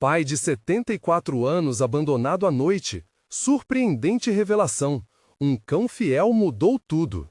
pai de 74 anos abandonado à noite. Surpreendente revelação. Um cão fiel mudou tudo.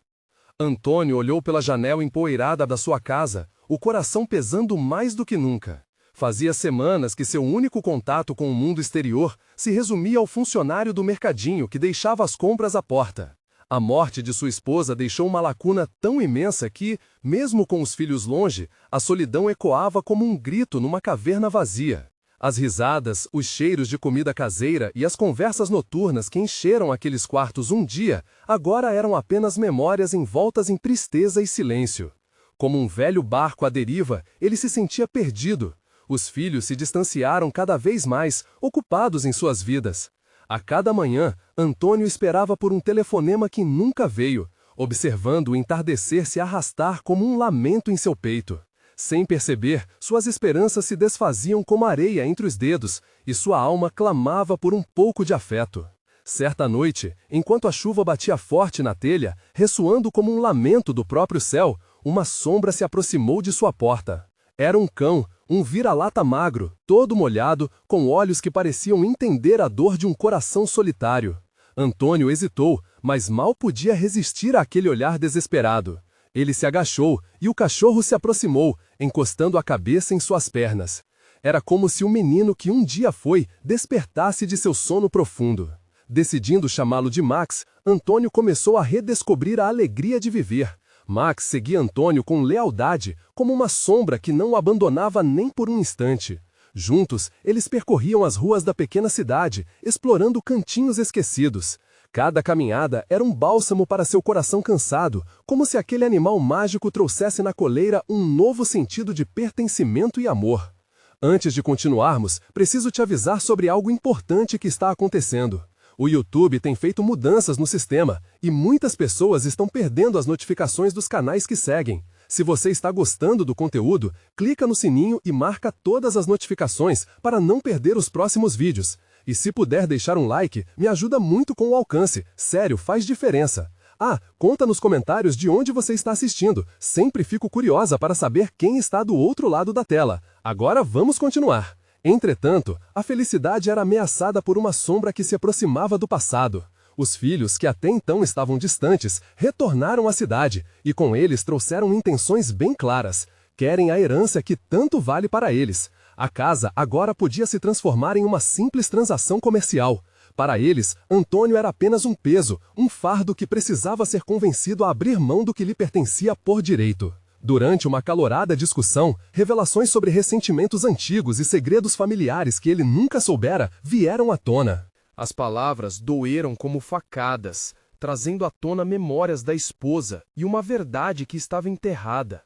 Antônio olhou pela janela empoeirada da sua casa, o coração pesando mais do que nunca. Fazia semanas que seu único contato com o mundo exterior se resumia ao funcionário do mercadinho que deixava as compras à porta. A morte de sua esposa deixou uma lacuna tão imensa que, mesmo com os filhos longe, a solidão ecoava como um grito numa caverna vazia. As risadas, os cheiros de comida caseira e as conversas noturnas que encheram aqueles quartos um dia, agora eram apenas memórias envoltas em tristeza e silêncio. Como um velho barco à deriva, ele se sentia perdido. Os filhos se distanciaram cada vez mais, ocupados em suas vidas. A cada manhã, Antônio esperava por um telefonema que nunca veio, observando o entardecer se arrastar como um lamento em seu peito. Sem perceber, suas esperanças se desfaziam como areia entre os dedos, e sua alma clamava por um pouco de afeto. Certa noite, enquanto a chuva batia forte na telha, ressoando como um lamento do próprio céu, uma sombra se aproximou de sua porta. Era um cão, um vira-lata magro, todo molhado, com olhos que pareciam entender a dor de um coração solitário. Antônio hesitou, mas mal podia resistir àquele olhar desesperado. Ele se agachou e o cachorro se aproximou, encostando a cabeça em suas pernas. Era como se o menino que um dia foi despertasse de seu sono profundo. Decidindo chamá-lo de Max, Antônio começou a redescobrir a alegria de viver. Max seguia Antônio com lealdade, como uma sombra que não o abandonava nem por um instante. Juntos, eles percorriam as ruas da pequena cidade, explorando cantinhos esquecidos. Cada caminhada era um bálsamo para seu coração cansado, como se aquele animal mágico trouxesse na coleira um novo sentido de pertencimento e amor. Antes de continuarmos, preciso te avisar sobre algo importante que está acontecendo. O YouTube tem feito mudanças no sistema, e muitas pessoas estão perdendo as notificações dos canais que seguem. Se você está gostando do conteúdo, clica no sininho e marca todas as notificações para não perder os próximos vídeos. E se puder deixar um like, me ajuda muito com o alcance. Sério, faz diferença. Ah, conta nos comentários de onde você está assistindo. Sempre fico curiosa para saber quem está do outro lado da tela. Agora vamos continuar. Entretanto, a felicidade era ameaçada por uma sombra que se aproximava do passado. Os filhos, que até então estavam distantes, retornaram à cidade, e com eles trouxeram intenções bem claras. Querem a herança que tanto vale para eles. A casa agora podia se transformar em uma simples transação comercial. Para eles, Antônio era apenas um peso, um fardo que precisava ser convencido a abrir mão do que lhe pertencia por direito. Durante uma acalorada discussão, revelações sobre ressentimentos antigos e segredos familiares que ele nunca soubera vieram à tona. As palavras doeram como facadas, trazendo à tona memórias da esposa e uma verdade que estava enterrada.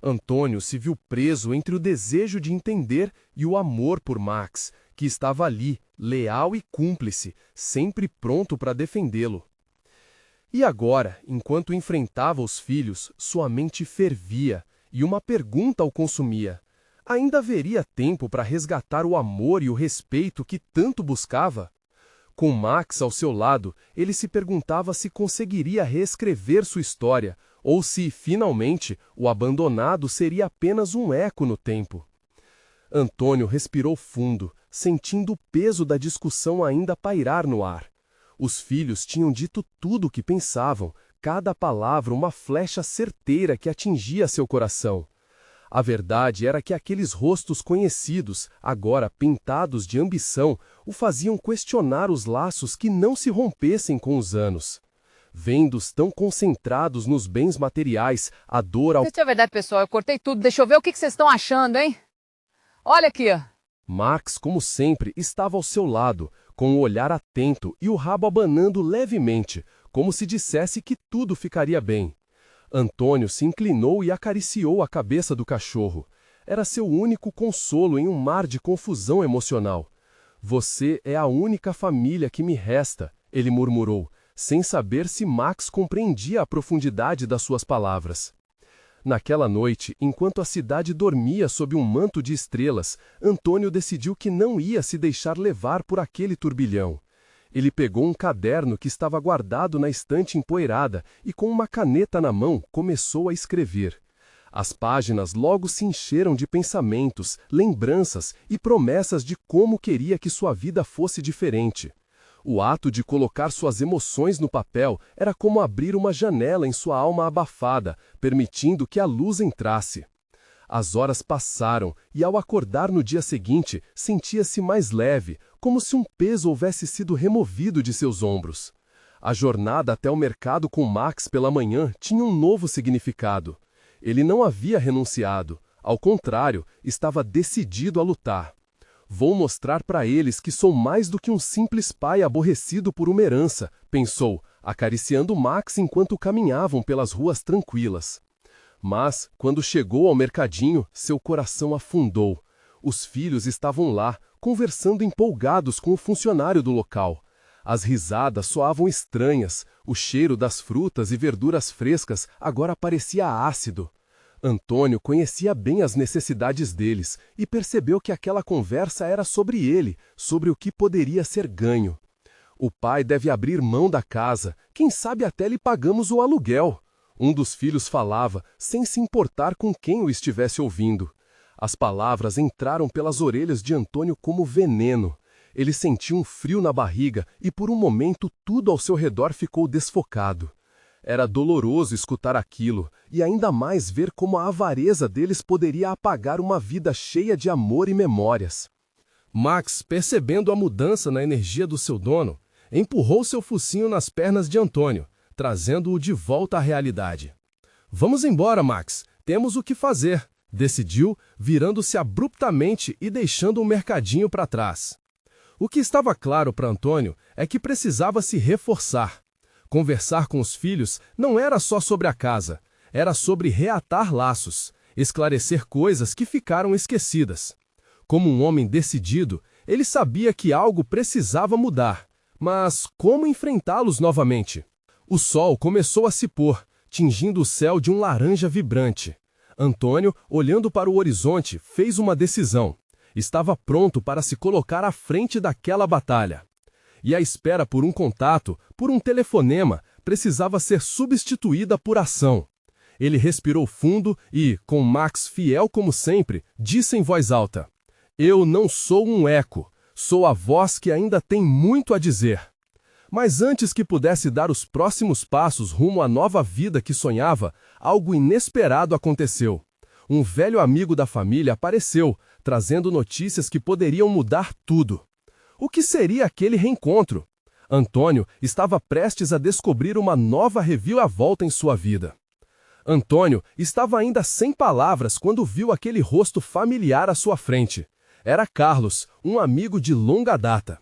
Antônio se viu preso entre o desejo de entender e o amor por Max, que estava ali, leal e cúmplice, sempre pronto para defendê-lo. E agora, enquanto enfrentava os filhos, sua mente fervia, e uma pergunta o consumia. Ainda haveria tempo para resgatar o amor e o respeito que tanto buscava? Com Max ao seu lado, ele se perguntava se conseguiria reescrever sua história, ou se, finalmente, o abandonado seria apenas um eco no tempo. Antônio respirou fundo, sentindo o peso da discussão ainda pairar no ar. Os filhos tinham dito tudo o que pensavam, cada palavra uma flecha certeira que atingia seu coração. A verdade era que aqueles rostos conhecidos, agora pintados de ambição, o faziam questionar os laços que não se rompessem com os anos. Vendo-os tão concentrados nos bens materiais, a dor ao... Deixa eu ver a verdade, pessoal. Eu cortei tudo. Deixa eu ver o que vocês estão achando, hein? Olha aqui, ó. Max, como sempre, estava ao seu lado, com o olhar atento e o rabo abanando levemente, como se dissesse que tudo ficaria bem. Antônio se inclinou e acariciou a cabeça do cachorro. Era seu único consolo em um mar de confusão emocional. "Você é a única família que me resta", ele murmurou, sem saber se Max compreendia a profundidade das suas palavras. Naquela noite, enquanto a cidade dormia sob um manto de estrelas, Antônio decidiu que não ia se deixar levar por aquele turbilhão. Ele pegou um caderno que estava guardado na estante empoeirada e, com uma caneta na mão, começou a escrever. As páginas logo se encheram de pensamentos, lembranças e promessas de como queria que sua vida fosse diferente. O ato de colocar suas emoções no papel era como abrir uma janela em sua alma abafada, permitindo que a luz entrasse. As horas passaram e, ao acordar no dia seguinte, sentia-se mais leve, como se um peso houvesse sido removido de seus ombros. A jornada até o mercado com Max pela manhã tinha um novo significado. Ele não havia renunciado, ao contrário, estava decidido a lutar. Vou mostrar para eles que sou mais do que um simples pai aborrecido por uma herança, pensou, acariciando Max enquanto caminhavam pelas ruas tranquilas. Mas, quando chegou ao mercadinho, seu coração afundou. Os filhos estavam lá, conversando empolgados com o funcionário do local. As risadas soavam estranhas, o cheiro das frutas e verduras frescas agora parecia ácido. Antônio conhecia bem as necessidades deles e percebeu que aquela conversa era sobre ele, sobre o que poderia ser ganho. O pai deve abrir mão da casa, quem sabe até lhe pagamos o aluguel. Um dos filhos falava, sem se importar com quem o estivesse ouvindo. As palavras entraram pelas orelhas de Antônio como veneno. Ele sentiu um frio na barriga e por um momento tudo ao seu redor ficou desfocado. Era doloroso escutar aquilo e ainda mais ver como a avareza deles poderia apagar uma vida cheia de amor e memórias. Max, percebendo a mudança na energia do seu dono, empurrou seu focinho nas pernas de Antônio, trazendo-o de volta à realidade. "Vamos embora, Max. Temos o que fazer", decidiu, virando-se abruptamente e deixando o mercadinho para trás. O que estava claro para Antônio é que precisava se reforçar. Conversar com os filhos não era só sobre a casa, era sobre reatar laços, esclarecer coisas que ficaram esquecidas. Como um homem decidido, ele sabia que algo precisava mudar, mas como enfrentá-los novamente? O sol começou a se pôr, tingindo o céu de um laranja vibrante. Antônio, olhando para o horizonte, fez uma decisão. Estava pronto para se colocar à frente daquela batalha. E a espera por um contato, por um telefonema, precisava ser substituída por ação. Ele respirou fundo e, com Max fiel como sempre, disse em voz alta: "Eu não sou um eco, sou a voz que ainda tem muito a dizer." Mas antes que pudesse dar os próximos passos rumo à nova vida que sonhava, algo inesperado aconteceu. Um velho amigo da família apareceu, trazendo notícias que poderiam mudar tudo. O que seria aquele reencontro? Antônio estava prestes a descobrir uma nova reviravolta em sua vida. Antônio estava ainda sem palavras quando viu aquele rosto familiar à sua frente. Era Carlos, um amigo de longa data.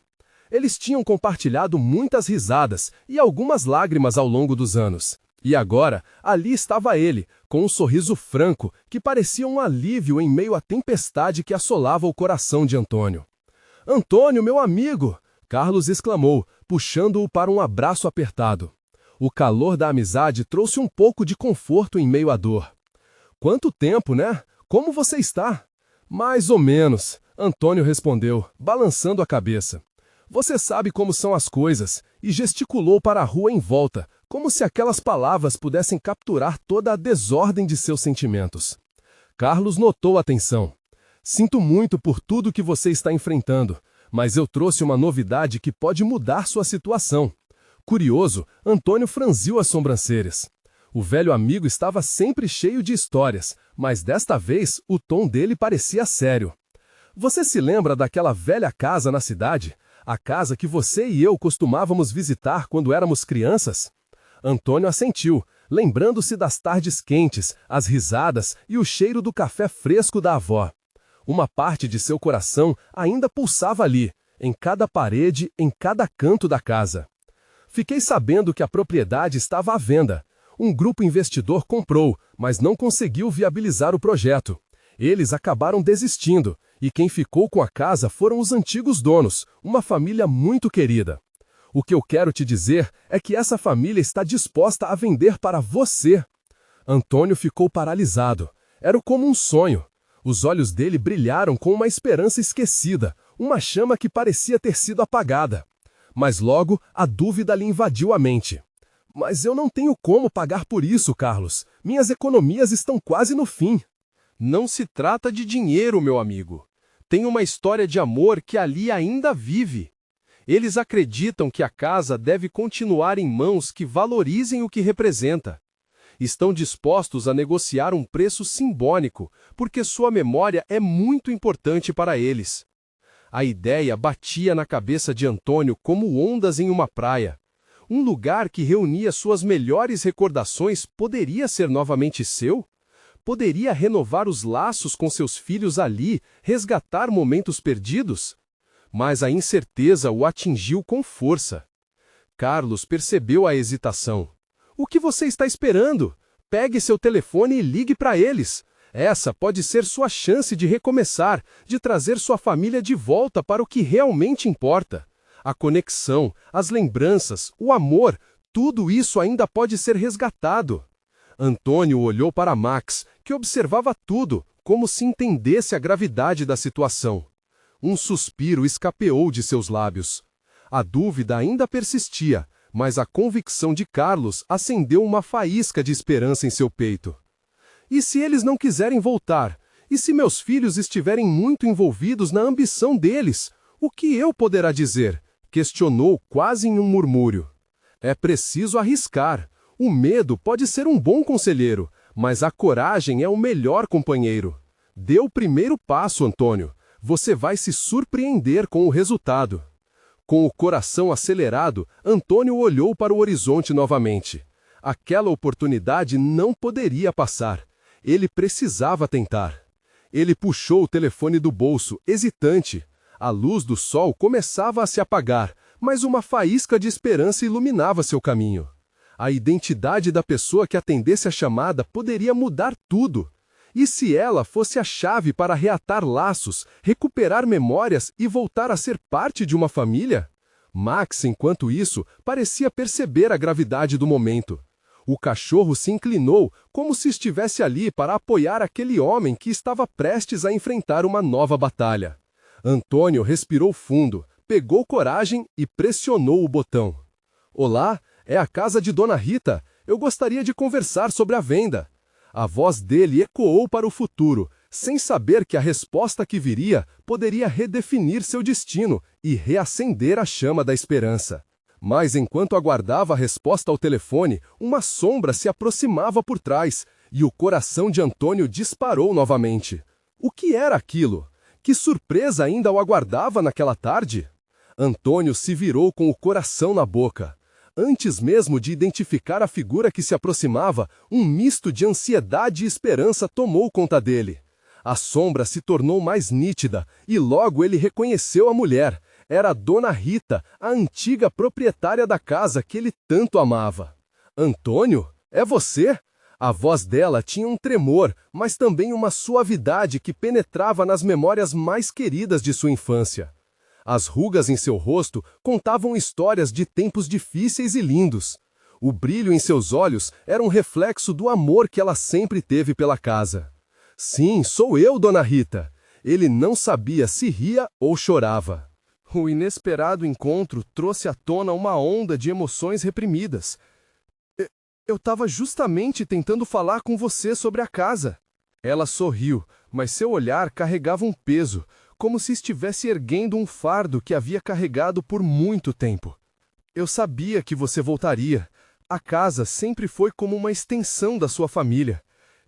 Eles tinham compartilhado muitas risadas e algumas lágrimas ao longo dos anos. E agora, ali estava ele, com um sorriso franco que parecia um alívio em meio à tempestade que assolava o coração de Antônio. "Antônio, meu amigo!" Carlos exclamou, puxando-o para um abraço apertado. O calor da amizade trouxe um pouco de conforto em meio à dor. "Quanto tempo, né? Como você está?" "Mais ou menos", Antônio respondeu, balançando a cabeça. "Você sabe como são as coisas", e gesticulou para a rua em volta, como se aquelas palavras pudessem capturar toda a desordem de seus sentimentos. Carlos notou a tensão. "Sinto muito por tudo que você está enfrentando, mas eu trouxe uma novidade que pode mudar sua situação." Curioso, Antônio franziu as sobrancelhas. O velho amigo estava sempre cheio de histórias, mas desta vez o tom dele parecia sério. "Você se lembra daquela velha casa na cidade? A casa que você e eu costumávamos visitar quando éramos crianças?" Antônio assentiu, lembrando-se das tardes quentes, as risadas e o cheiro do café fresco da avó. Uma parte de seu coração ainda pulsava ali, em cada parede, em cada canto da casa. "Fiquei sabendo que a propriedade estava à venda. Um grupo investidor comprou, mas não conseguiu viabilizar o projeto. Eles acabaram desistindo, e quem ficou com a casa foram os antigos donos, uma família muito querida. O que eu quero te dizer é que essa família está disposta a vender para você." Antônio ficou paralisado. Era como um sonho. Os olhos dele brilharam com uma esperança esquecida, uma chama que parecia ter sido apagada. Mas logo a dúvida lhe invadiu a mente. Mas eu não tenho como pagar por isso, Carlos. Minhas economias estão quase no fim. Não se trata de dinheiro, meu amigo. Tem uma história de amor que ali ainda vive. Eles acreditam que a casa deve continuar em mãos que valorizem o que representa. Estão dispostos a negociar um preço simbólico, porque sua memória é muito importante para eles. A ideia batia na cabeça de Antônio como ondas em uma praia. Um lugar que reunia suas melhores recordações poderia ser novamente seu? Poderia renovar os laços com seus filhos ali, resgatar momentos perdidos? Mas a incerteza o atingiu com força. Carlos percebeu a hesitação. O que você está esperando? Pegue seu telefone e ligue para eles. Essa pode ser sua chance de recomeçar, de trazer sua família de volta para o que realmente importa. A conexão, as lembranças, o amor, tudo isso ainda pode ser resgatado. Antônio olhou para Max, que observava tudo, como se entendesse a gravidade da situação. Um suspiro escapeou de seus lábios. A dúvida ainda persistia, mas a convicção de Carlos acendeu uma faísca de esperança em seu peito. E se eles não quiserem voltar? E se meus filhos estiverem muito envolvidos na ambição deles? O que eu poderá dizer? Questionou quase em um murmúrio. É preciso arriscar. O medo pode ser um bom conselheiro, mas a coragem é o melhor companheiro. Dê o primeiro passo, Antônio. Você vai se surpreender com o resultado. Com o coração acelerado, Antônio olhou para o horizonte novamente. Aquela oportunidade não poderia passar. Ele precisava tentar. Ele puxou o telefone do bolso, hesitante. A luz do sol começava a se apagar, mas uma faísca de esperança iluminava seu caminho. A identidade da pessoa que atendesse a chamada poderia mudar tudo. E se ela fosse a chave para reatar laços, recuperar memórias e voltar a ser parte de uma família? Max, enquanto isso, parecia perceber a gravidade do momento. O cachorro se inclinou, como se estivesse ali para apoiar aquele homem que estava prestes a enfrentar uma nova batalha. Antônio respirou fundo, pegou coragem e pressionou o botão. Olá, é a casa de Dona Rita. Eu gostaria de conversar sobre a venda. A voz dele ecoou para o futuro, sem saber que a resposta que viria poderia redefinir seu destino e reacender a chama da esperança. Mas enquanto aguardava a resposta ao telefone, uma sombra se aproximava por trás e o coração de Antônio disparou novamente. O que era aquilo? Que surpresa ainda o aguardava naquela tarde? Antônio se virou com o coração na boca. Antes mesmo de identificar a figura que se aproximava, um misto de ansiedade e esperança tomou conta dele. A sombra se tornou mais nítida e logo ele reconheceu a mulher. Era Dona Rita, a antiga proprietária da casa que ele tanto amava. Antônio, é você? A voz dela tinha um tremor, mas também uma suavidade que penetrava nas memórias mais queridas de sua infância. As rugas em seu rosto contavam histórias de tempos difíceis e lindos. O brilho em seus olhos era um reflexo do amor que ela sempre teve pela casa. Sim, sou eu, Dona Rita. Ele não sabia se ria ou chorava. O inesperado encontro trouxe à tona uma onda de emoções reprimidas. Eu estava justamente tentando falar com você sobre a casa. Ela sorriu, mas seu olhar carregava um peso, como se estivesse erguendo um fardo que havia carregado por muito tempo. Eu sabia que você voltaria. A casa sempre foi como uma extensão da sua família.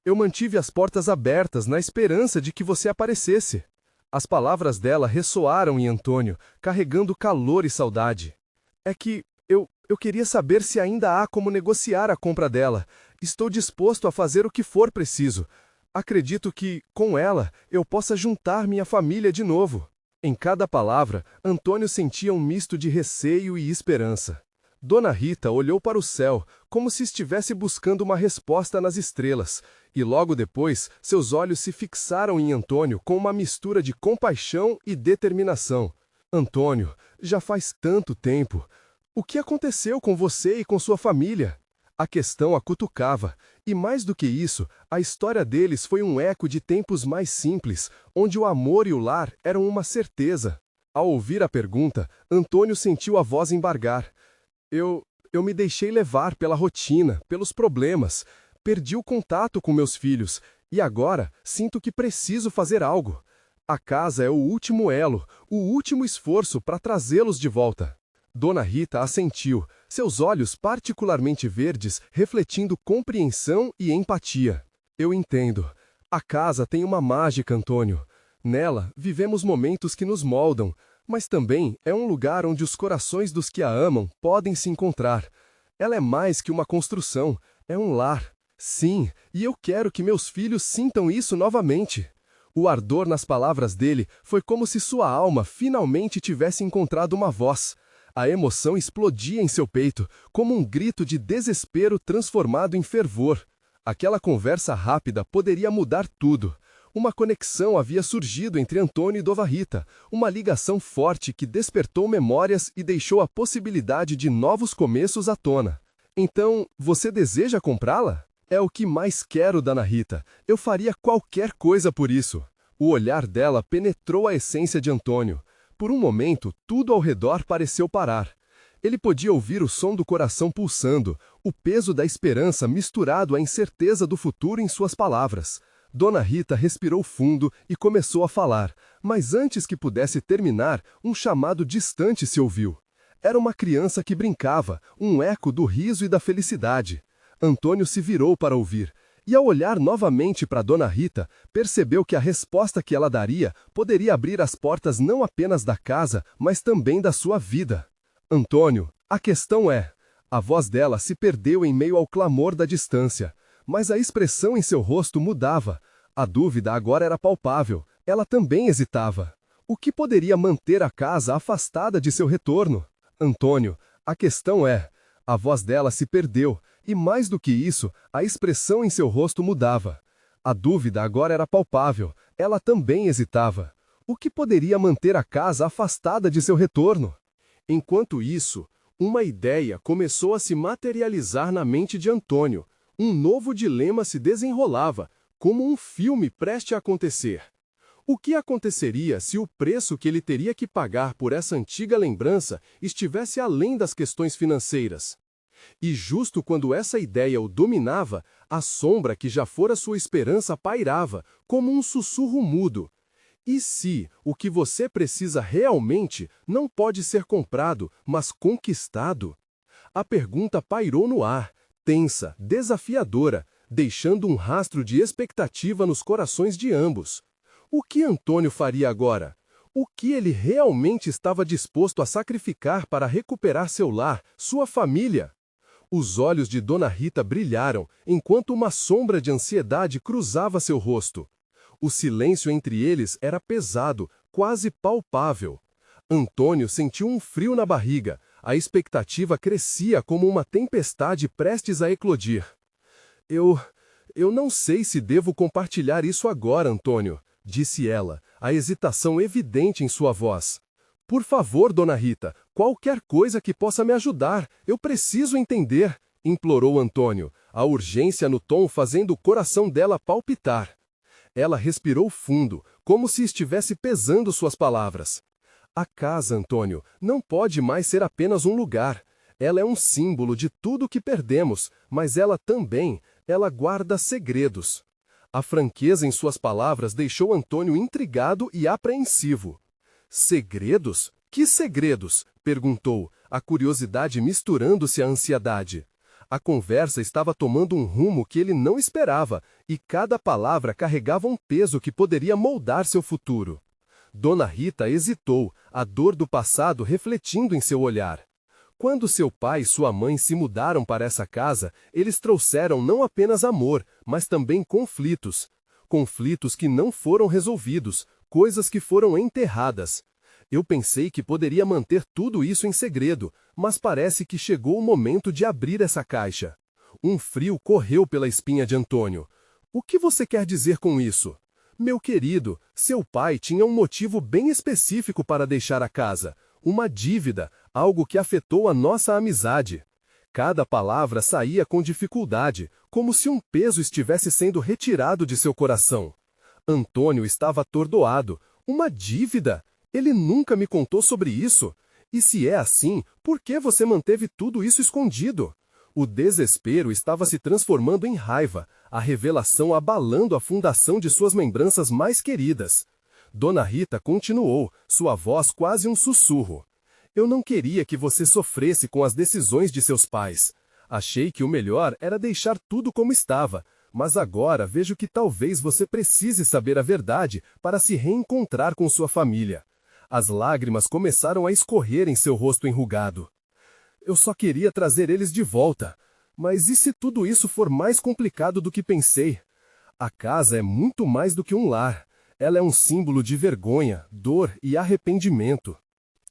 Eu mantive as portas abertas na esperança de que você aparecesse. As palavras dela ressoaram em Antônio, carregando calor e saudade. É que eu queria saber se ainda há como negociar a compra dela. Estou disposto a fazer o que for preciso. Acredito que, com ela, eu possa juntar minha família de novo. Em cada palavra, Antônio sentia um misto de receio e esperança. Dona Rita olhou para o céu, como se estivesse buscando uma resposta nas estrelas, e logo depois, seus olhos se fixaram em Antônio com uma mistura de compaixão e determinação. Antônio, já faz tanto tempo. O que aconteceu com você e com sua família? A questão a cutucava, e mais do que isso, a história deles foi um eco de tempos mais simples, onde o amor e o lar eram uma certeza. Ao ouvir a pergunta, Antônio sentiu a voz embargar. Eu me deixei levar pela rotina, pelos problemas. Perdi o contato com meus filhos e agora sinto que preciso fazer algo. A casa é o último elo, o último esforço para trazê-los de volta. Dona Rita assentiu, seus olhos particularmente verdes refletindo compreensão e empatia. Eu entendo. A casa tem uma mágica, Antônio. Nela, vivemos momentos que nos moldam, mas também é um lugar onde os corações dos que a amam podem se encontrar. Ela é mais que uma construção, é um lar. Sim, e eu quero que meus filhos sintam isso novamente. O ardor nas palavras dele foi como se sua alma finalmente tivesse encontrado uma voz. A emoção explodia em seu peito, como um grito de desespero transformado em fervor. Aquela conversa rápida poderia mudar tudo. Uma conexão havia surgido entre Antônio e Dona Rita, uma ligação forte que despertou memórias e deixou a possibilidade de novos começos à tona. Então, você deseja comprá-la? É o que mais quero, Dona Rita. Eu faria qualquer coisa por isso. O olhar dela penetrou a essência de Antônio. Por um momento, tudo ao redor pareceu parar. Ele podia ouvir o som do coração pulsando, o peso da esperança misturado à incerteza do futuro em suas palavras. Dona Rita respirou fundo e começou a falar, mas antes que pudesse terminar, um chamado distante se ouviu. Era uma criança que brincava, um eco do riso e da felicidade. Antônio se virou para ouvir. E ao olhar novamente para Dona Rita, percebeu que a resposta que ela daria poderia abrir as portas não apenas da casa, mas também da sua vida. Antônio, a questão é... A voz dela se perdeu em meio ao clamor da distância, mas a expressão em seu rosto mudava. A dúvida agora era palpável, ela também hesitava. O que poderia manter a casa afastada de seu retorno? Antônio, a questão é... A voz dela se perdeu, e mais do que isso, a expressão em seu rosto mudava. A dúvida agora era palpável, ela também hesitava. O que poderia manter a casa afastada de seu retorno? Enquanto isso, uma ideia começou a se materializar na mente de Antônio. Um novo dilema se desenrolava, como um filme prestes a acontecer. O que aconteceria se o preço que ele teria que pagar por essa antiga lembrança estivesse além das questões financeiras? E justo quando essa ideia o dominava, a sombra que já fora sua esperança pairava, como um sussurro mudo. E se o que você precisa realmente não pode ser comprado, mas conquistado? A pergunta pairou no ar, tensa, desafiadora, deixando um rastro de expectativa nos corações de ambos. O que Antônio faria agora? O que ele realmente estava disposto a sacrificar para recuperar seu lar, sua família? Os olhos de Dona Rita brilharam, enquanto uma sombra de ansiedade cruzava seu rosto. O silêncio entre eles era pesado, quase palpável. Antônio sentiu um frio na barriga, a expectativa crescia como uma tempestade prestes a eclodir. Eu não sei se devo compartilhar isso agora, Antônio, disse ela, a hesitação evidente em sua voz. Por favor, Dona Rita, qualquer coisa que possa me ajudar, eu preciso entender, implorou Antônio, a urgência no tom fazendo o coração dela palpitar. Ela respirou fundo, como se estivesse pesando suas palavras. A casa, Antônio, não pode mais ser apenas um lugar. Ela é um símbolo de tudo que perdemos, mas ela guarda segredos. A franqueza em suas palavras deixou Antônio intrigado e apreensivo. Segredos? Que segredos? Perguntou, a curiosidade misturando-se à ansiedade. A conversa estava tomando um rumo que ele não esperava, e cada palavra carregava um peso que poderia moldar seu futuro. Dona Rita hesitou, a dor do passado refletindo em seu olhar. Quando seu pai e sua mãe se mudaram para essa casa, eles trouxeram não apenas amor, mas também conflitos. Conflitos que não foram resolvidos, coisas que foram enterradas. Eu pensei que poderia manter tudo isso em segredo, mas parece que chegou o momento de abrir essa caixa. Um frio correu pela espinha de Antônio. O que você quer dizer com isso? Meu querido, seu pai tinha um motivo bem específico para deixar a casa. Uma dívida, algo que afetou a nossa amizade. Cada palavra saía com dificuldade, como se um peso estivesse sendo retirado de seu coração. Antônio estava atordoado. Uma dívida? Ele nunca me contou sobre isso. E se é assim, por que você manteve tudo isso escondido? O desespero estava se transformando em raiva, a revelação abalando a fundação de suas lembranças mais queridas. Dona Rita continuou, sua voz quase um sussurro. Eu não queria que você sofresse com as decisões de seus pais. Achei que o melhor era deixar tudo como estava, mas agora vejo que talvez você precise saber a verdade para se reencontrar com sua família. As lágrimas começaram a escorrer em seu rosto enrugado. Eu só queria trazer eles de volta. Mas e se tudo isso for mais complicado do que pensei? A casa é muito mais do que um lar. Ela é um símbolo de vergonha, dor e arrependimento.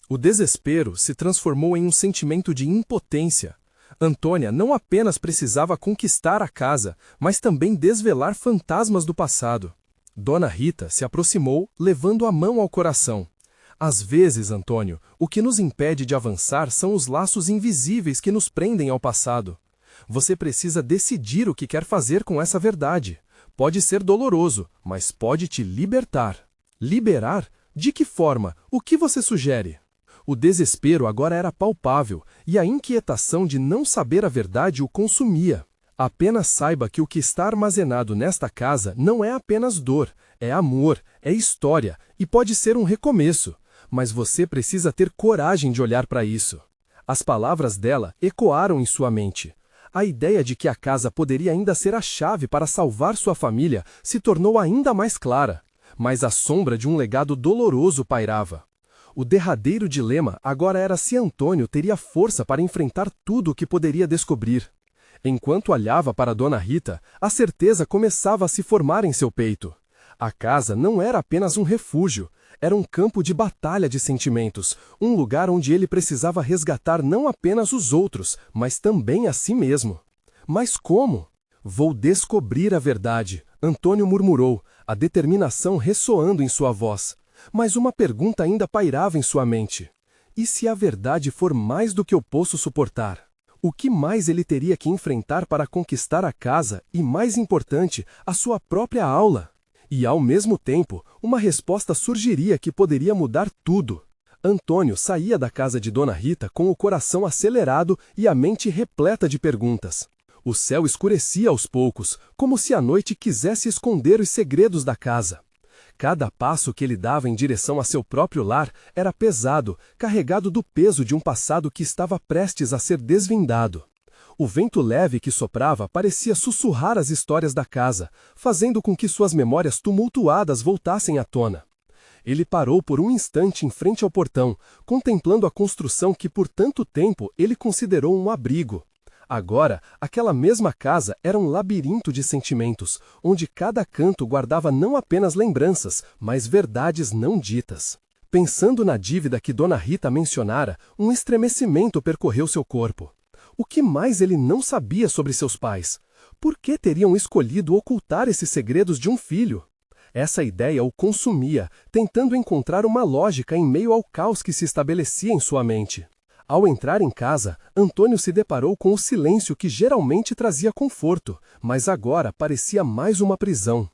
O desespero se transformou em um sentimento de impotência. Antônia não apenas precisava conquistar a casa, mas também desvelar fantasmas do passado. Dona Rita se aproximou, levando a mão ao coração. Às vezes, Antônio, o que nos impede de avançar são os laços invisíveis que nos prendem ao passado. Você precisa decidir o que quer fazer com essa verdade. Pode ser doloroso, mas pode te libertar. Liberar? De que forma? O que você sugere? O desespero agora era palpável, e a inquietação de não saber a verdade o consumia. Apenas saiba que o que está armazenado nesta casa não é apenas dor, é amor, é história, e pode ser um recomeço. Mas você precisa ter coragem de olhar para isso. As palavras dela ecoaram em sua mente. A ideia de que a casa poderia ainda ser a chave para salvar sua família se tornou ainda mais clara. Mas a sombra de um legado doloroso pairava. O derradeiro dilema agora era se Antônio teria força para enfrentar tudo o que poderia descobrir. Enquanto olhava para Dona Rita, a certeza começava a se formar em seu peito. A casa não era apenas um refúgio, era um campo de batalha de sentimentos, um lugar onde ele precisava resgatar não apenas os outros, mas também a si mesmo. Mas como? Vou descobrir a verdade, Antônio murmurou, a determinação ressoando em sua voz. Mas uma pergunta ainda pairava em sua mente. E se a verdade for mais do que eu posso suportar? O que mais ele teria que enfrentar para conquistar a casa e, mais importante, a sua própria aula? E, ao mesmo tempo, uma resposta surgiria que poderia mudar tudo. Antônio saía da casa de Dona Rita com o coração acelerado e a mente repleta de perguntas. O céu escurecia aos poucos, como se a noite quisesse esconder os segredos da casa. Cada passo que ele dava em direção a seu próprio lar era pesado, carregado do peso de um passado que estava prestes a ser desvendado. O vento leve que soprava parecia sussurrar as histórias da casa, fazendo com que suas memórias tumultuadas voltassem à tona. Ele parou por um instante em frente ao portão, contemplando a construção que por tanto tempo ele considerou um abrigo. Agora, aquela mesma casa era um labirinto de sentimentos, onde cada canto guardava não apenas lembranças, mas verdades não ditas. Pensando na dívida que Dona Rita mencionara, um estremecimento percorreu seu corpo. O que mais ele não sabia sobre seus pais? Por que teriam escolhido ocultar esses segredos de um filho? Essa ideia o consumia, tentando encontrar uma lógica em meio ao caos que se estabelecia em sua mente. Ao entrar em casa, Antônio se deparou com o silêncio que geralmente trazia conforto, mas agora parecia mais uma prisão.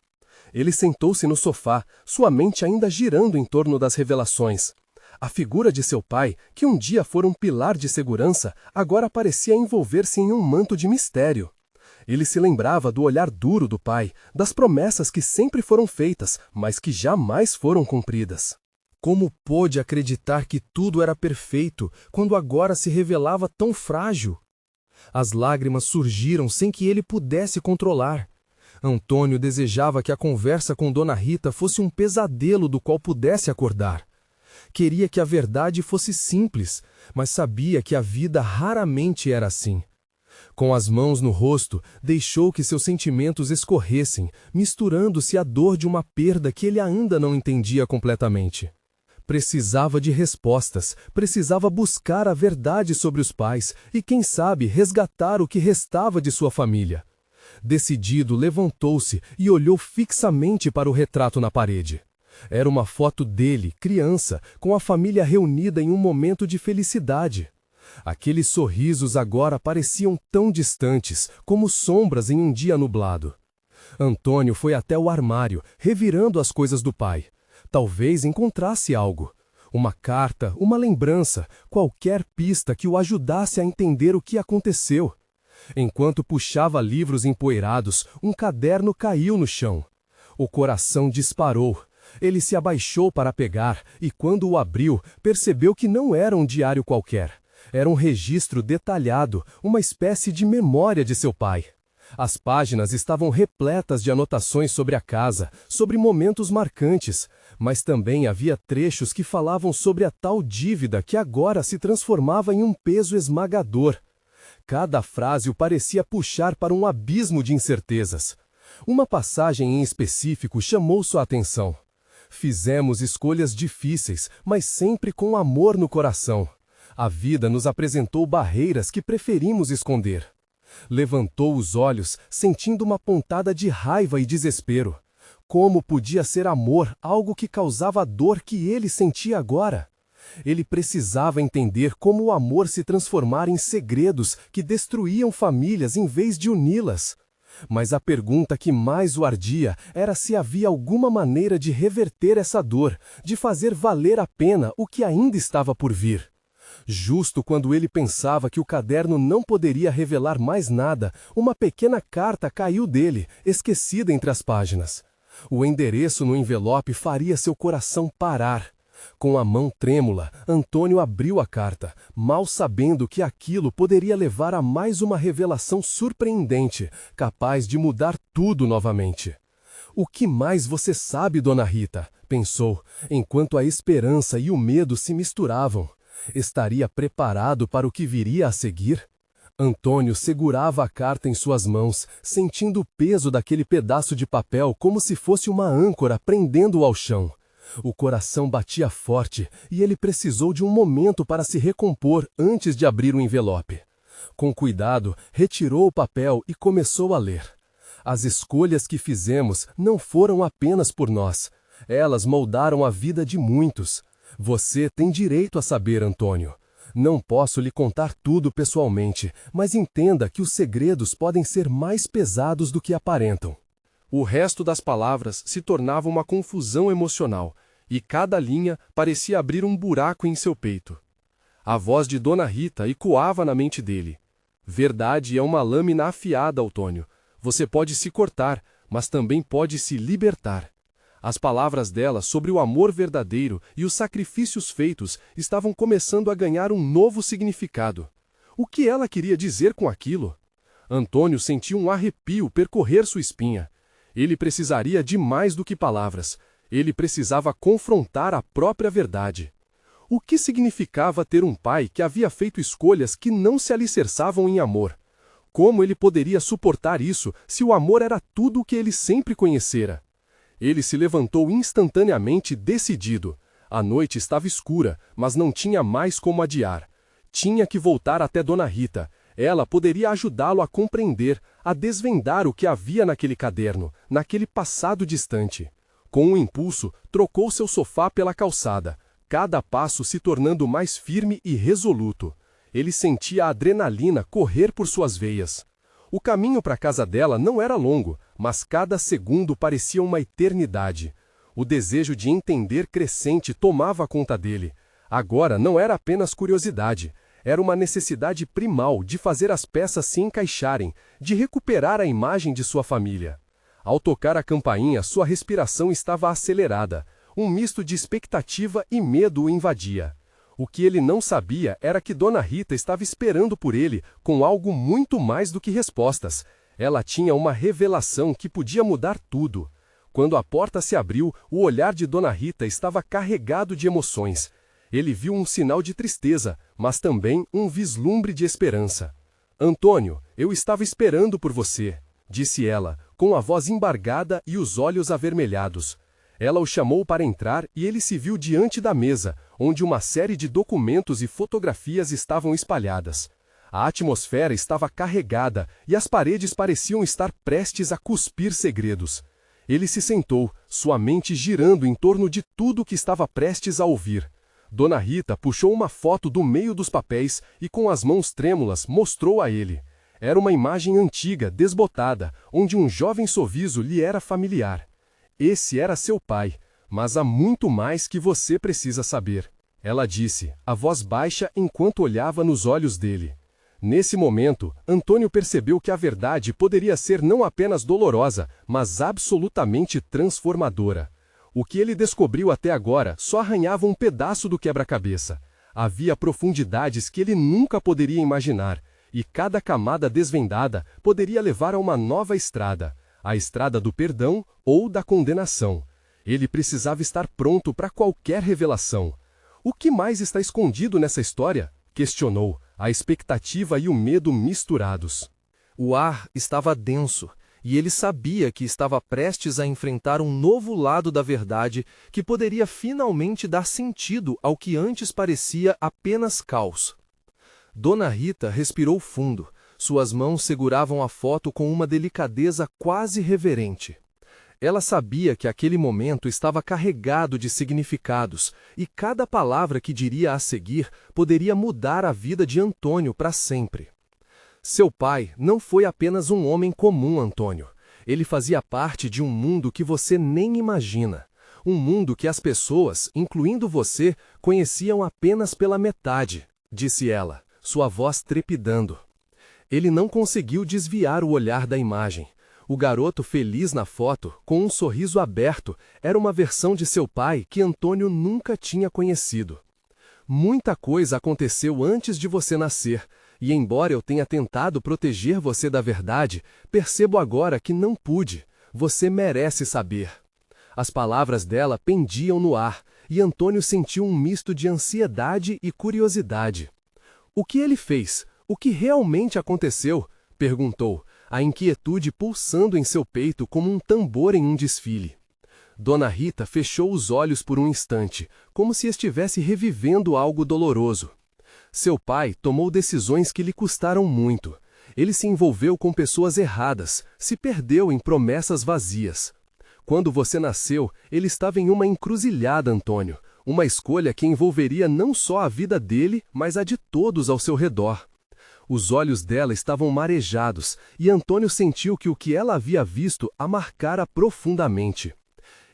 Ele sentou-se no sofá, sua mente ainda girando em torno das revelações. A figura de seu pai, que um dia fora um pilar de segurança, agora parecia envolver-se em um manto de mistério. Ele se lembrava do olhar duro do pai, das promessas que sempre foram feitas, mas que jamais foram cumpridas. Como pôde acreditar que tudo era perfeito, quando agora se revelava tão frágil? As lágrimas surgiram sem que ele pudesse controlar. Antônio desejava que a conversa com Dona Rita fosse um pesadelo do qual pudesse acordar. Queria que a verdade fosse simples, mas sabia que a vida raramente era assim. Com as mãos no rosto, deixou que seus sentimentos escorressem, misturando-se à dor de uma perda que ele ainda não entendia completamente. Precisava de respostas, precisava buscar a verdade sobre os pais e, quem sabe, resgatar o que restava de sua família. Decidido, levantou-se e olhou fixamente para o retrato na parede. Era uma foto dele, criança, com a família reunida em um momento de felicidade. Aqueles sorrisos agora pareciam tão distantes, como sombras em um dia nublado. Antônio foi até o armário, revirando as coisas do pai. Talvez encontrasse algo. Uma carta, uma lembrança, qualquer pista que o ajudasse a entender o que aconteceu. Enquanto puxava livros empoeirados, um caderno caiu no chão. O coração disparou. Ele se abaixou para pegar e, quando o abriu, percebeu que não era um diário qualquer. Era um registro detalhado, uma espécie de memória de seu pai. As páginas estavam repletas de anotações sobre a casa, sobre momentos marcantes, mas também havia trechos que falavam sobre a tal dívida que agora se transformava em um peso esmagador. Cada frase o parecia puxar para um abismo de incertezas. Uma passagem em específico chamou sua atenção. Fizemos escolhas difíceis, mas sempre com amor no coração. A vida nos apresentou barreiras que preferimos esconder. Levantou os olhos, sentindo uma pontada de raiva e desespero. Como podia ser amor algo que causava a dor que ele sentia agora? Ele precisava entender como o amor se transformara em segredos que destruíam famílias em vez de uni-las. Mas a pergunta que mais o ardia era se havia alguma maneira de reverter essa dor, de fazer valer a pena o que ainda estava por vir. Justo quando ele pensava que o caderno não poderia revelar mais nada, uma pequena carta caiu dele, esquecida entre as páginas. O endereço no envelope faria seu coração parar. Com a mão trêmula, Antônio abriu a carta, mal sabendo que aquilo poderia levar a mais uma revelação surpreendente, capaz de mudar tudo novamente. "O que mais você sabe, Dona Rita?", pensou, enquanto a esperança e o medo se misturavam. Estaria preparado para o que viria a seguir? Antônio segurava a carta em suas mãos, sentindo o peso daquele pedaço de papel como se fosse uma âncora prendendo-o ao chão. O coração batia forte e ele precisou de um momento para se recompor antes de abrir o envelope. Com cuidado, retirou o papel e começou a ler. As escolhas que fizemos não foram apenas por nós. Elas moldaram a vida de muitos. Você tem direito a saber, Antônio. Não posso lhe contar tudo pessoalmente, mas entenda que os segredos podem ser mais pesados do que aparentam. O resto das palavras se tornava uma confusão emocional, e cada linha parecia abrir um buraco em seu peito. A voz de Dona Rita ecoava na mente dele. "Verdade é uma lâmina afiada, Antônio. Você pode se cortar, mas também pode se libertar." As palavras dela sobre o amor verdadeiro e os sacrifícios feitos estavam começando a ganhar um novo significado. O que ela queria dizer com aquilo? Antônio sentiu um arrepio percorrer sua espinha. Ele precisaria de mais do que palavras. Ele precisava confrontar a própria verdade. O que significava ter um pai que havia feito escolhas que não se alicerçavam em amor? Como ele poderia suportar isso se o amor era tudo o que ele sempre conhecera? Ele se levantou instantaneamente decidido. A noite estava escura, mas não tinha mais como adiar. Tinha que voltar até Dona Rita. Ela poderia ajudá-lo a compreender, a desvendar o que havia naquele caderno, naquele passado distante. Com um impulso, trocou seu sofá pela calçada, cada passo se tornando mais firme e resoluto. Ele sentia a adrenalina correr por suas veias. O caminho para a casa dela não era longo, mas cada segundo parecia uma eternidade. O desejo de entender crescente tomava conta dele. Agora não era apenas curiosidade. Era uma necessidade primal de fazer as peças se encaixarem, de recuperar a imagem de sua família. Ao tocar a campainha, sua respiração estava acelerada. Um misto de expectativa e medo o invadia. O que ele não sabia era que Dona Rita estava esperando por ele com algo muito mais do que respostas. Ela tinha uma revelação que podia mudar tudo. Quando a porta se abriu, o olhar de Dona Rita estava carregado de emoções. Ele viu um sinal de tristeza, mas também um vislumbre de esperança. "Antônio, eu estava esperando por você", disse ela, com a voz embargada e os olhos avermelhados. Ela o chamou para entrar e ele se viu diante da mesa, onde uma série de documentos e fotografias estavam espalhadas. A atmosfera estava carregada e as paredes pareciam estar prestes a cuspir segredos. Ele se sentou, sua mente girando em torno de tudo que estava prestes a ouvir. Dona Rita puxou uma foto do meio dos papéis e com as mãos trêmulas mostrou a ele. Era uma imagem antiga, desbotada, onde um jovem sorriso lhe era familiar. Esse era seu pai, mas há muito mais que você precisa saber. Ela disse, a voz baixa enquanto olhava nos olhos dele. Nesse momento, Antônio percebeu que a verdade poderia ser não apenas dolorosa, mas absolutamente transformadora. O que ele descobriu até agora só arranhava um pedaço do quebra-cabeça. Havia profundidades que ele nunca poderia imaginar, e cada camada desvendada poderia levar a uma nova estrada, a estrada do perdão ou da condenação. Ele precisava estar pronto para qualquer revelação. O que mais está escondido nessa história? Questionou, a expectativa e o medo misturados. O ar estava denso, e ele sabia que estava prestes a enfrentar um novo lado da verdade que poderia finalmente dar sentido ao que antes parecia apenas caos. Dona Rita respirou fundo. Suas mãos seguravam a foto com uma delicadeza quase reverente. Ela sabia que aquele momento estava carregado de significados, e cada palavra que diria a seguir poderia mudar a vida de Antônio para sempre. Seu pai não foi apenas um homem comum, Antônio. Ele fazia parte de um mundo que você nem imagina. Um mundo que as pessoas, incluindo você, conheciam apenas pela metade, disse ela, sua voz trepidando. Ele não conseguiu desviar o olhar da imagem. O garoto feliz na foto, com um sorriso aberto, era uma versão de seu pai que Antônio nunca tinha conhecido. Muita coisa aconteceu antes de você nascer, e embora eu tenha tentado proteger você da verdade, percebo agora que não pude. Você merece saber. As palavras dela pendiam no ar, e Antônio sentiu um misto de ansiedade e curiosidade. O que ele fez? O que realmente aconteceu? Perguntou, a inquietude pulsando em seu peito como um tambor em um desfile. Dona Rita fechou os olhos por um instante, como se estivesse revivendo algo doloroso. Seu pai tomou decisões que lhe custaram muito. Ele se envolveu com pessoas erradas, se perdeu em promessas vazias. Quando você nasceu, ele estava em uma encruzilhada, Antônio, uma escolha que envolveria não só a vida dele, mas a de todos ao seu redor. Os olhos dela estavam marejados, e Antônio sentiu que o que ela havia visto a marcara profundamente.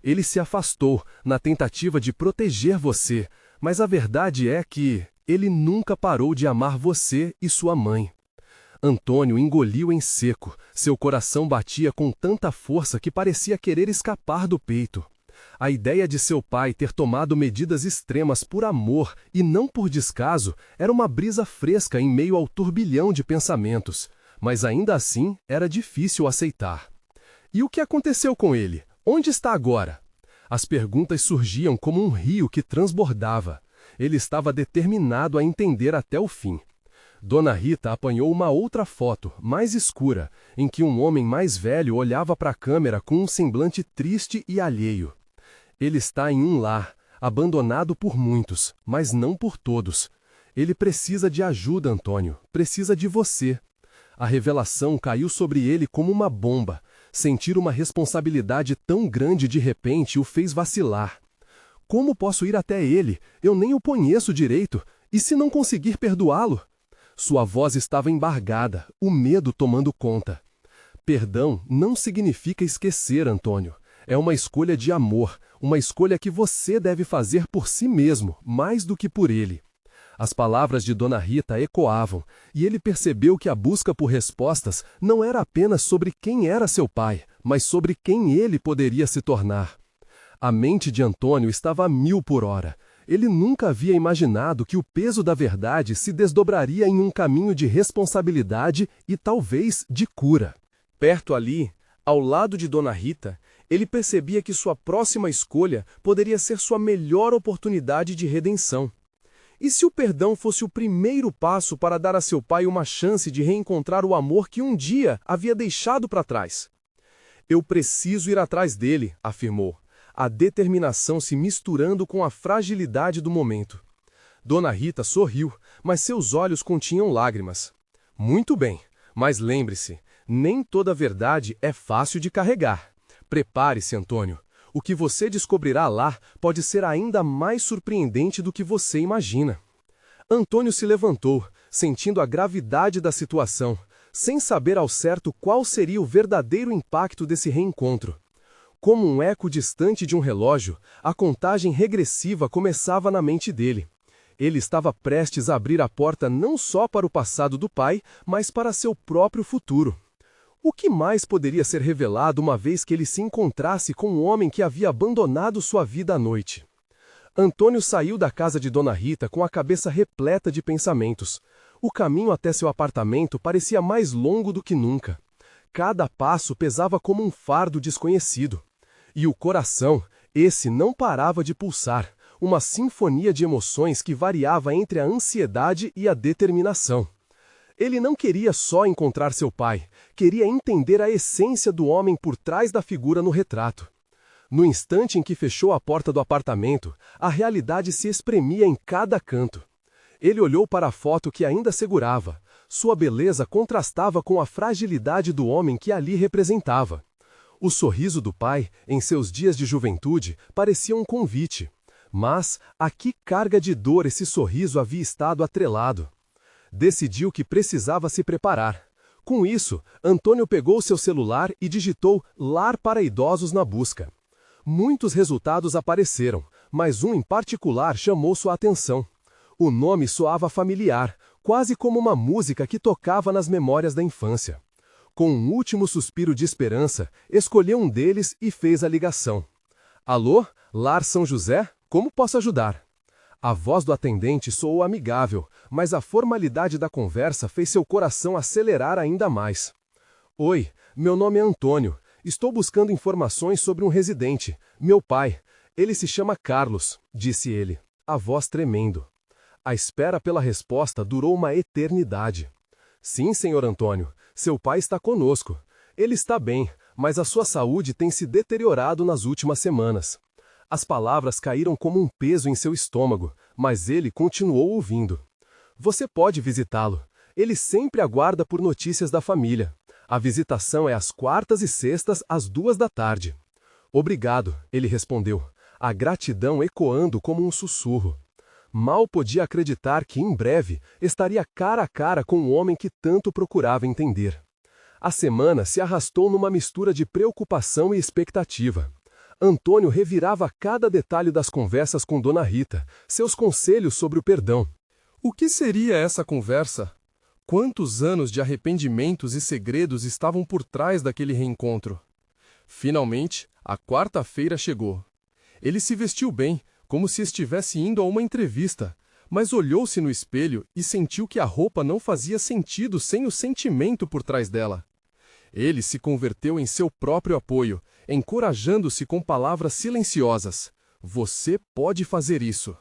Ele se afastou, na tentativa de proteger você, mas a verdade é que ele nunca parou de amar você e sua mãe. Antônio engoliu em seco, seu coração batia com tanta força que parecia querer escapar do peito. A ideia de seu pai ter tomado medidas extremas por amor e não por descaso era uma brisa fresca em meio ao turbilhão de pensamentos, mas ainda assim era difícil aceitar. E o que aconteceu com ele? Onde está agora? As perguntas surgiam como um rio que transbordava. Ele estava determinado a entender até o fim. Dona Rita apanhou uma outra foto, mais escura, em que um homem mais velho olhava para a câmera com um semblante triste e alheio. Ele está em um lar, abandonado por muitos, mas não por todos. Ele precisa de ajuda, Antônio, precisa de você. A revelação caiu sobre ele como uma bomba. Sentir uma responsabilidade tão grande de repente o fez vacilar. Como posso ir até ele? Eu nem o conheço direito. E se não conseguir perdoá-lo? Sua voz estava embargada, o medo tomando conta. Perdão não significa esquecer, Antônio. É uma escolha de amor, uma escolha que você deve fazer por si mesmo, mais do que por ele. As palavras de Dona Rita ecoavam, e ele percebeu que a busca por respostas não era apenas sobre quem era seu pai, mas sobre quem ele poderia se tornar. A mente de Antônio estava a 1000 por hora. Ele nunca havia imaginado que o peso da verdade se desdobraria em um caminho de responsabilidade e talvez de cura. Perto ali, ao lado de Dona Rita, ele percebia que sua próxima escolha poderia ser sua melhor oportunidade de redenção. E se o perdão fosse o primeiro passo para dar a seu pai uma chance de reencontrar o amor que um dia havia deixado para trás? Eu preciso ir atrás dele, afirmou, a determinação se misturando com a fragilidade do momento. Dona Rita sorriu, mas seus olhos continham lágrimas. Muito bem, mas lembre-se, nem toda verdade é fácil de carregar. Prepare-se, Antônio. O que você descobrirá lá pode ser ainda mais surpreendente do que você imagina. Antônio se levantou, sentindo a gravidade da situação, sem saber ao certo qual seria o verdadeiro impacto desse reencontro. Como um eco distante de um relógio, a contagem regressiva começava na mente dele. Ele estava prestes a abrir a porta não só para o passado do pai, mas para seu próprio futuro. O que mais poderia ser revelado uma vez que ele se encontrasse com um homem que havia abandonado sua vida à noite? Antônio saiu da casa de Dona Rita com a cabeça repleta de pensamentos. O caminho até seu apartamento parecia mais longo do que nunca. Cada passo pesava como um fardo desconhecido. E o coração, esse não parava de pulsar, uma sinfonia de emoções que variava entre a ansiedade e a determinação. Ele não queria só encontrar seu pai, queria entender a essência do homem por trás da figura no retrato. No instante em que fechou a porta do apartamento, a realidade se espremia em cada canto. Ele olhou para a foto que ainda segurava. Sua beleza contrastava com a fragilidade do homem que ali representava. O sorriso do pai, em seus dias de juventude, parecia um convite. Mas a que carga de dor esse sorriso havia estado atrelado? Decidiu que precisava se preparar. Com isso, Antônio pegou seu celular e digitou Lar para Idosos na busca. Muitos resultados apareceram, mas um em particular chamou sua atenção. O nome soava familiar, quase como uma música que tocava nas memórias da infância. Com um último suspiro de esperança, escolheu um deles e fez a ligação. Alô, Lar São José? Como posso ajudar? A voz do atendente soou amigável, mas a formalidade da conversa fez seu coração acelerar ainda mais. Oi, meu nome é Antônio. Estou buscando informações sobre um residente, meu pai. Ele se chama Carlos, disse ele, a voz tremendo. A espera pela resposta durou uma eternidade. Sim, senhor Antônio, seu pai está conosco. Ele está bem, mas a sua saúde tem se deteriorado nas últimas semanas. As palavras caíram como um peso em seu estômago, mas ele continuou ouvindo. Você pode visitá-lo. Ele sempre aguarda por notícias da família. A visitação é às quartas e sextas, às 14h. Obrigado, ele respondeu, a gratidão ecoando como um sussurro. Mal podia acreditar que, em breve, estaria cara a cara com o homem que tanto procurava entender. A semana se arrastou numa mistura de preocupação e expectativa. Antônio revirava cada detalhe das conversas com Dona Rita, seus conselhos sobre o perdão. O que seria essa conversa? Quantos anos de arrependimentos e segredos estavam por trás daquele reencontro? Finalmente, a quarta-feira chegou. Ele se vestiu bem, como se estivesse indo a uma entrevista, mas olhou-se no espelho e sentiu que a roupa não fazia sentido sem o sentimento por trás dela. Ele se converteu em seu próprio apoio, encorajando-se com palavras silenciosas. Você pode fazer isso.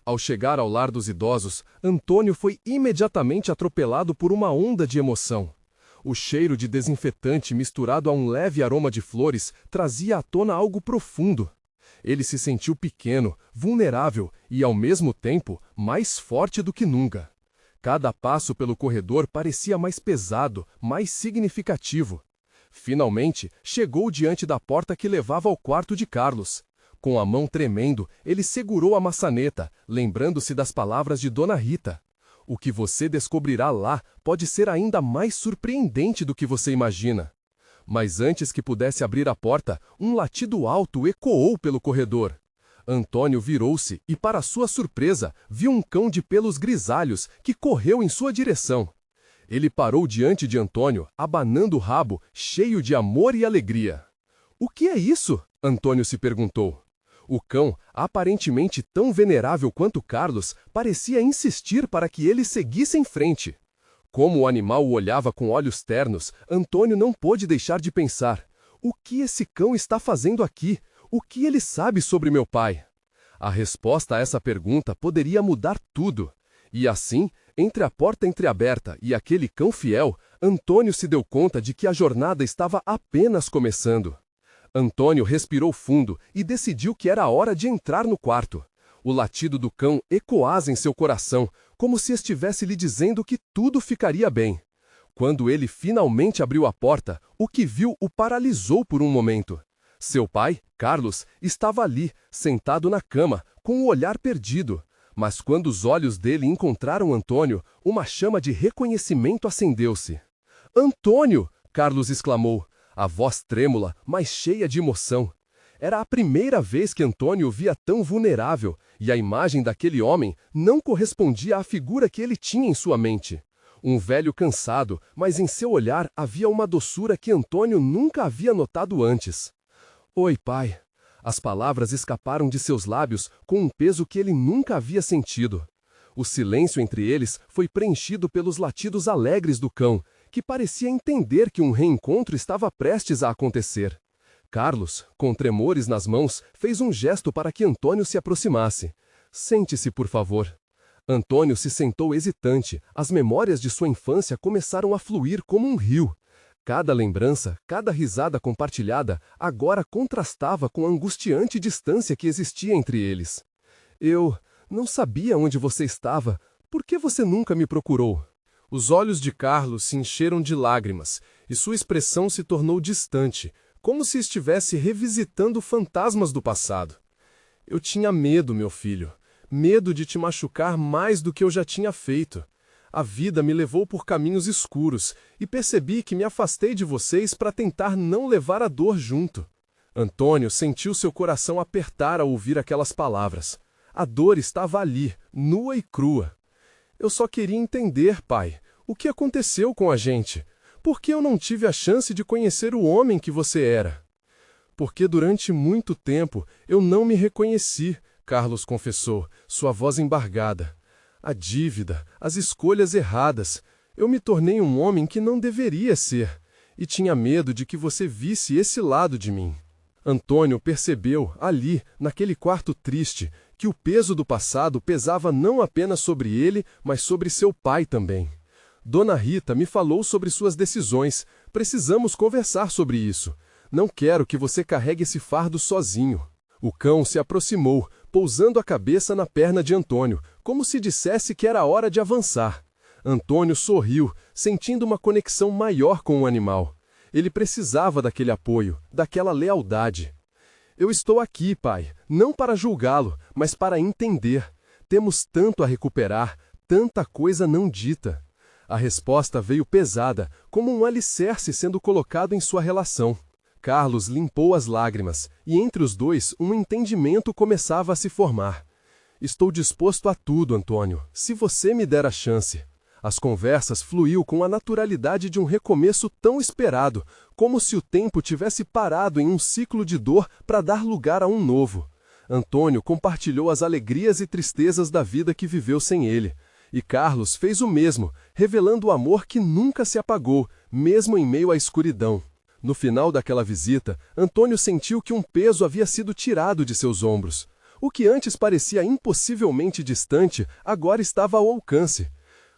Ao chegar ao lar dos idosos, Antônio foi imediatamente atropelado por uma onda de emoção. O cheiro de desinfetante misturado a um leve aroma de flores trazia à tona algo profundo. Ele se sentiu pequeno, vulnerável e, ao mesmo tempo, mais forte do que nunca. Cada passo pelo corredor parecia mais pesado, mais significativo. Finalmente, chegou diante da porta que levava ao quarto de Carlos. Com a mão tremendo, ele segurou a maçaneta, lembrando-se das palavras de Dona Rita. O que você descobrirá lá pode ser ainda mais surpreendente do que você imagina. Mas antes que pudesse abrir a porta, um latido alto ecoou pelo corredor. Antônio virou-se e, para sua surpresa, viu um cão de pelos grisalhos que correu em sua direção. Ele parou diante de Antônio, abanando o rabo, cheio de amor e alegria. O que é isso? Antônio se perguntou. O cão, aparentemente tão venerável quanto Carlos, parecia insistir para que ele seguisse em frente. Como o animal o olhava com olhos ternos, Antônio não pôde deixar de pensar: o que esse cão está fazendo aqui? O que ele sabe sobre meu pai? A resposta a essa pergunta poderia mudar tudo. E assim, entre a porta entreaberta e aquele cão fiel, Antônio se deu conta de que a jornada estava apenas começando. Antônio respirou fundo e decidiu que era hora de entrar no quarto. O latido do cão ecoava em seu coração, como se estivesse lhe dizendo que tudo ficaria bem. Quando ele finalmente abriu a porta, o que viu o paralisou por um momento. Seu pai, Carlos, estava ali, sentado na cama, com o olhar perdido. Mas quando os olhos dele encontraram Antônio, uma chama de reconhecimento acendeu-se. "Antônio!" Carlos exclamou, a voz trêmula, mas cheia de emoção. Era a primeira vez que Antônio o via tão vulnerável, e a imagem daquele homem não correspondia à figura que ele tinha em sua mente. Um velho cansado, mas em seu olhar havia uma doçura que Antônio nunca havia notado antes. Oi, pai. As palavras escaparam de seus lábios com um peso que ele nunca havia sentido. O silêncio entre eles foi preenchido pelos latidos alegres do cão, que parecia entender que um reencontro estava prestes a acontecer. Carlos, com tremores nas mãos, fez um gesto para que Antônio se aproximasse. Sente-se, por favor. Antônio se sentou hesitante. As memórias de sua infância começaram a fluir como um rio. Cada lembrança, cada risada compartilhada, agora contrastava com a angustiante distância que existia entre eles. Eu não sabia onde você estava. Por que você nunca me procurou? Os olhos de Carlos se encheram de lágrimas, e sua expressão se tornou distante, como se estivesse revisitando fantasmas do passado. Eu tinha medo, meu filho. Medo de te machucar mais do que eu já tinha feito. A vida me levou por caminhos escuros, e percebi que me afastei de vocês para tentar não levar a dor junto. Antônio sentiu seu coração apertar ao ouvir aquelas palavras. A dor estava ali, nua e crua. Eu só queria entender, pai, o que aconteceu com a gente. Por que eu não tive a chance de conhecer o homem que você era? Porque durante muito tempo eu não me reconheci, Carlos confessou, sua voz embargada. A dívida, as escolhas erradas. Eu me tornei um homem que não deveria ser, e tinha medo de que você visse esse lado de mim. Antônio percebeu, ali, naquele quarto triste, que o peso do passado pesava não apenas sobre ele, mas sobre seu pai também. Dona Rita me falou sobre suas decisões. Precisamos conversar sobre isso. Não quero que você carregue esse fardo sozinho. O cão se aproximou, pousando a cabeça na perna de Antônio, como se dissesse que era hora de avançar. Antônio sorriu, sentindo uma conexão maior com o animal. Ele precisava daquele apoio, daquela lealdade. Eu estou aqui, pai, não para julgá-lo, mas para entender. Temos tanto a recuperar, tanta coisa não dita. A resposta veio pesada, como um alicerce sendo colocado em sua relação. Carlos limpou as lágrimas, e entre os dois um entendimento começava a se formar. Estou disposto a tudo, Antônio, se você me der a chance. As conversas fluíam com a naturalidade de um recomeço tão esperado, como se o tempo tivesse parado em um ciclo de dor para dar lugar a um novo. Antônio compartilhou as alegrias e tristezas da vida que viveu sem ele. E Carlos fez o mesmo, revelando o amor que nunca se apagou, mesmo em meio à escuridão. No final daquela visita, Antônio sentiu que um peso havia sido tirado de seus ombros. O que antes parecia impossivelmente distante, agora estava ao alcance.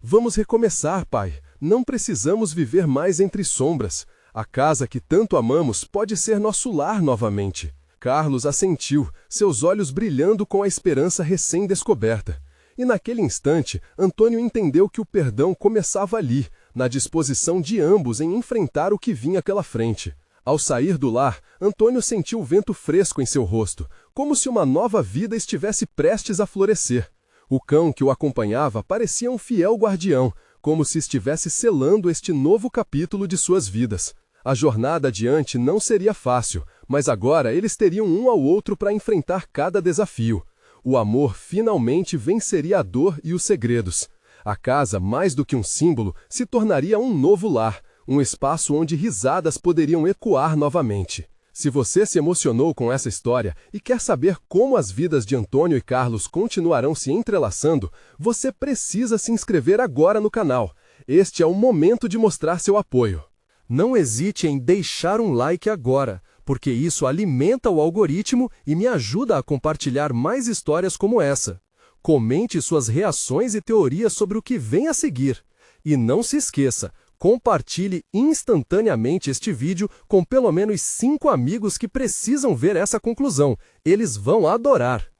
Vamos recomeçar, pai. Não precisamos viver mais entre sombras. A casa que tanto amamos pode ser nosso lar novamente. Carlos assentiu, seus olhos brilhando com a esperança recém-descoberta. E naquele instante, Antônio entendeu que o perdão começava ali, na disposição de ambos em enfrentar o que vinha pela frente. Ao sair do lar, Antônio sentiu o vento fresco em seu rosto, como se uma nova vida estivesse prestes a florescer. O cão que o acompanhava parecia um fiel guardião, como se estivesse selando este novo capítulo de suas vidas. A jornada adiante não seria fácil, mas agora eles teriam um ao outro para enfrentar cada desafio. O amor finalmente venceria a dor e os segredos. A casa, mais do que um símbolo, se tornaria um novo lar, um espaço onde risadas poderiam ecoar novamente. Se você se emocionou com essa história e quer saber como as vidas de Antônio e Carlos continuarão se entrelaçando, você precisa se inscrever agora no canal. Este é o momento de mostrar seu apoio. Não hesite em deixar um like agora, porque isso alimenta o algoritmo e me ajuda a compartilhar mais histórias como essa. Comente suas reações e teorias sobre o que vem a seguir. E não se esqueça, compartilhe instantaneamente este vídeo com pelo menos 5 amigos que precisam ver essa conclusão. Eles vão adorar!